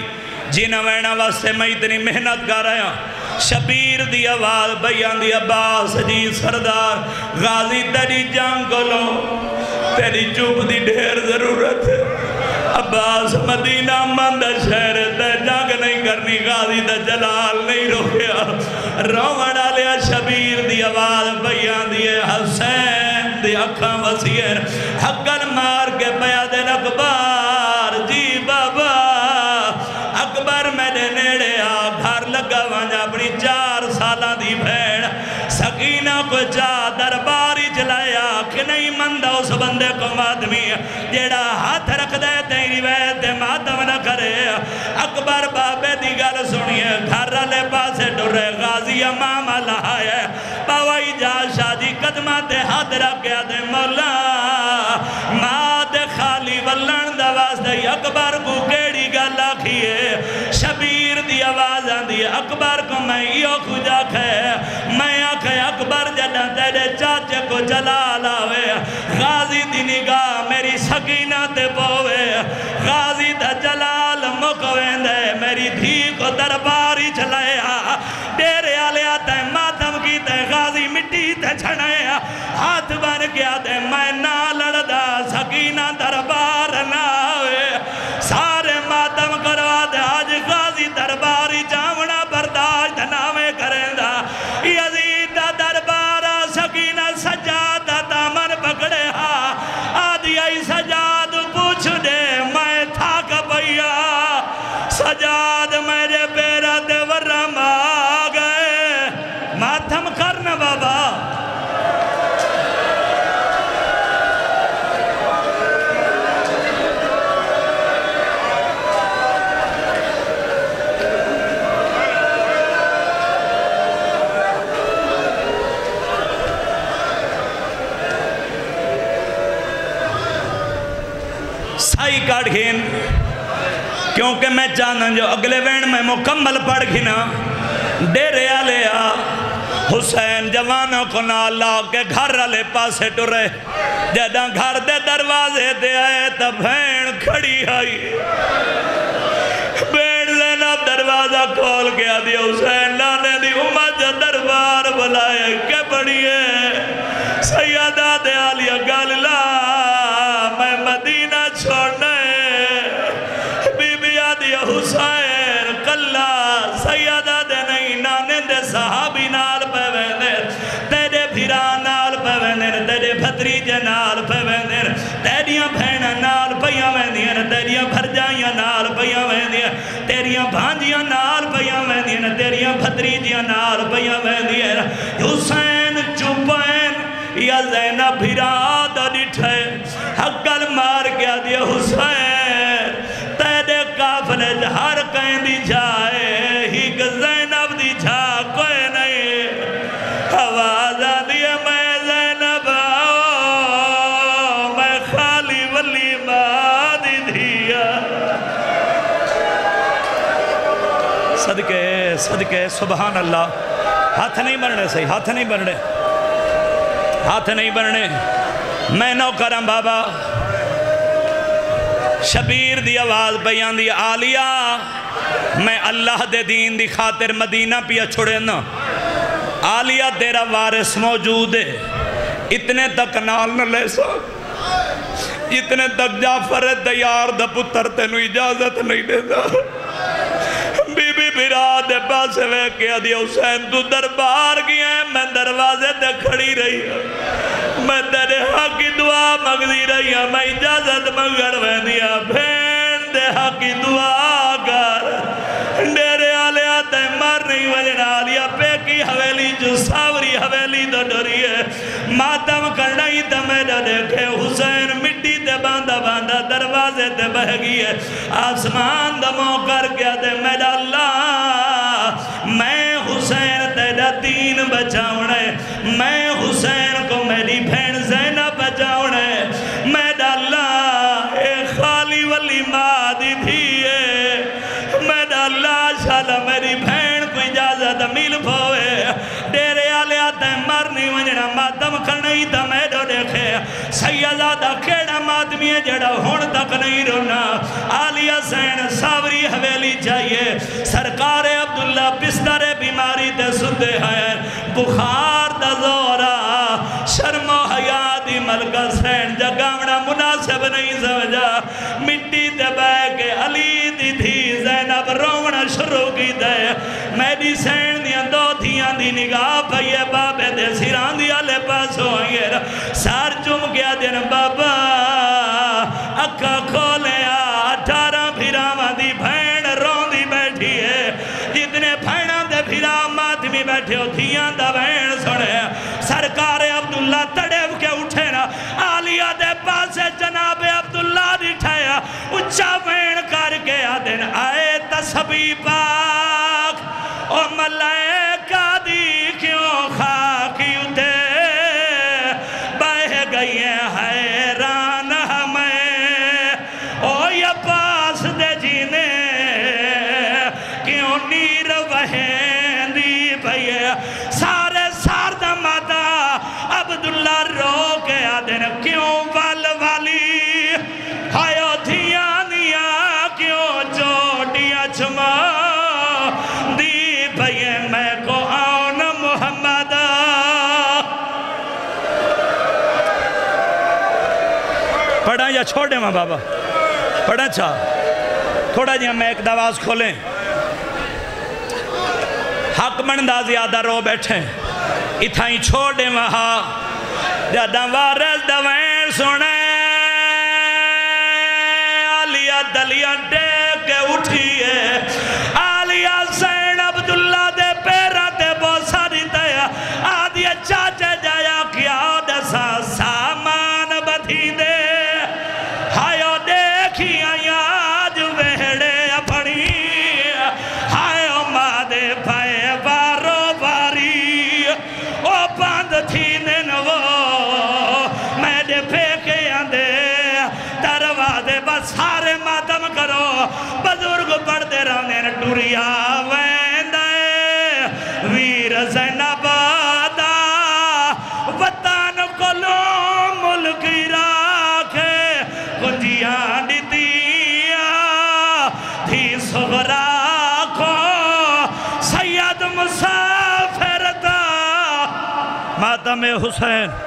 جنہ وینا واسطے میں اتنی محنت کر رہا ہوں شبیر دی آواز بیان دی عباس جی سردار غازی تیری جان کو لو تیری چوب دی ڈھیر ضرورت ہے عباس مدینہ مند شہر تے جنگ نہیں کرنی غازی تے جلال نہیں روکیا رومن آلیا شبیر دی آواز بیان دیئے حسین دی اکھاں وسیر حقن مار کے بیادن اکبر جی بابا اکبر میرے نیڑے آ گھر لگا وانجا اپنی 4 سالہ دی بھیڑ سکینہ کو جا درباری چلایا کہ نہیں مندہ اس بندے کو مادمی جیڑا ہاتھ رکھ دے تیری ویت ماتم نہ کرے اکبر بابے دی گل سنیے گھر رلے پاسے ڈرے غازی امام اللہ ہے باوائی جا شاہ جی قدمہ تے ہاتھ رکھیا دے مولا ماد خالی ولن دواز دے اکبر کو کیڑی گل آکھیے شبیر دی آواز آندی اکبر کو میں یہ کھجا کھے میں آکھے اکبر جنہ تیرے چاچے کو جلال آوے غازی دی نگاہ میری سکینہ تے پوے غازی دا جلال مکوین دے میری دھی کو درباری چلایا ڈیرے آلیا تے ماتم کی تے غازی مٹی تے چھڑایا ہاتھ بن گیا دے میں نہ لڑدا سکینہ دربار نہ آوے سارے ماتم کروا دے آج غازی درباری جامنا برداشت نامے کریں دا یزید دا دربارہ سکینہ سجاد دامن پکڑے ہاں آدھی آئی سجاد پوچھ دے میں تھا کبھیا سجاد میرے پیرہ دے ورم آگئے ماتم کرنا بابا سائی کاٹ گھین کیونکہ میں چاہنا جو اگلے وین میں مکمل پڑھ گھنا ڈیرے آلیا حسین جوانوں کو نالا کے گھر آلے پاسے ٹورے جدہ گھر دے دروازے دے آئے تب بھین کھڑی آئی بین زینب دروازہ کھول گیا دیا حسین لانے دی امت جو دربار بلائے کہ بڑھئے سیدہ دے آلیا گاللہ میں مدینہ چھوڑنے بی بی آدیا حسین کلا سیدہ دے نہیں نانے دے صحابی نال پہ ویندر تیرے بھیران نال پہ ویندر تیرے بھتریجے نال پہ ویندر تیریاں بھینہ نال پہیاں ویندر تیریاں بھرجائیاں نال پہیاں ویندر تیریاں بھانجیاں نال پہیاں ویندر تیریاں بھتریجیاں نال پہیاں ویندر حسین چپین یا زینب بھیران دا ڈٹھے حقل مار گیا دیا حسین تیرے کافلے جہار کہیں دی جائے ہی کہ زینب دی جھا کوئی نہیں آوازہ دیا میں زینب آؤ میں خالی ولی ماں دی دیا صدقے صدقے سبحان اللہ ہاتھ نہیں بننے صحیح ہاتھ نہیں بننے ہاتھ نہیں بننے میں نو کرم بابا شبیر دی آواز بیان دی آلیا میں اللہ دے دین دی خاطر مدینہ پیا چھوڑے نا آلیا تیرا وارث موجود ہے اتنے تک نال نہ لے سو اتنے تک جعفر دیار دا پتر تینو اجازت نہیں دے دا بی بی بھیرا دے پاسے وے کیا دیا حسین تو دربار گیا ہے میں دروازے تے کھڑی رہی ہوں میں تیرے حق کی دعا مگزی رہی ہوں میں اجازت مگر میں دیا بھین دے حق کی دعا کر ڈیرے آلے آتے مر نہیں وجن آلیا پہ کی حویلی جو ساوری حویلی دو ڈری ہے ماتم کرنا ہی تمیرا دیکھے حسین مٹی تے باندھا باندھا دروازے تے بہ گئی ہے آسمان دموں کر گیا دے میرا اللہ میں حسین تیرا دین بچاؤنے میں حسین کو میری بھین زینب بچاؤنے میرا اللہ اے خالی ولی ماں دی دھیے میرا اللہ شالا میری بھین کو اجازت میل پھوئے ڈیرے آلے آتے مرنی ونجنا ماتم کھڑنی تا میرو دیکھے سیدہ کیڑا مادمی ہے جڑا ہون تک نہیں رونا علی حسین ساوری حویلی چاہیے سرکار عبداللہ بستر بیماری دے سدے ہیں بخار دا زورا شرم و حیا دی ملکہ سین جگاونا مناسب نہیں سمجھا مٹی دے بے کے علی دی تھی زینب رونا شروع کی دے میری سین دیاں دو تھیاں دی نگاہ پہیے بابے دے سیران دی آلے پاس ہوئے سار چم گیا دن بابا اکھا کھولے 18 پھراواں دی بھین رون دی بیٹھی ہے جتنے بھیناں دے پھراواں ماتمی بیٹھے ہو تھیاں دا بھین سنے سرکار عبداللہ تڑیو کے اٹھے نا آلیہ دے پاس جناب عبداللہ دی ٹھایا اچھا بھین کر کے آدن آئے تسبی پاک او ملائکہ دی کیوں خاکی اٹھے بہ گئی حیران ہمیں او یہ پاس دے جینے کیوں نیر وہیں دی بھئیے سارے ساردہ ماتا عبداللہ رو کے آدن کیوں والی ہائیو دھیاں دیا کیوں چوٹیاں چھما دی بھئیے میں کو آن محمد پڑھا یا چھوڑے ماں بابا پڑھا چاہ تھوڑا جی ہمیں ایک دواز کھولیں حق مندہ زیادہ رو بیٹھیں اتھائیں چھوڑے وہاں جدہ وارز دوائیں سنے آلیہ دلیہ ڈیک کے اٹھئیے آلیہ سین عبداللہ دے پیرہ دے بوسا دیتے آدھیے چاچے جایا کیا دسا سامان بدھی دے ہائیو دیکھی آج وہڑے اپنی ہائیو مادے پائے بارو باری او باندھ تھی ننوو میڈے پھیکے آندے دروازے بس سارے ماتم کرو بزرگ پڑھتے رہنے ٹوریا ویندے ویر زینب دا وطن کلو ملکی راکھے کنجیاں دیتیا تھی صغرا کو سید مسافر دا ماتم حسین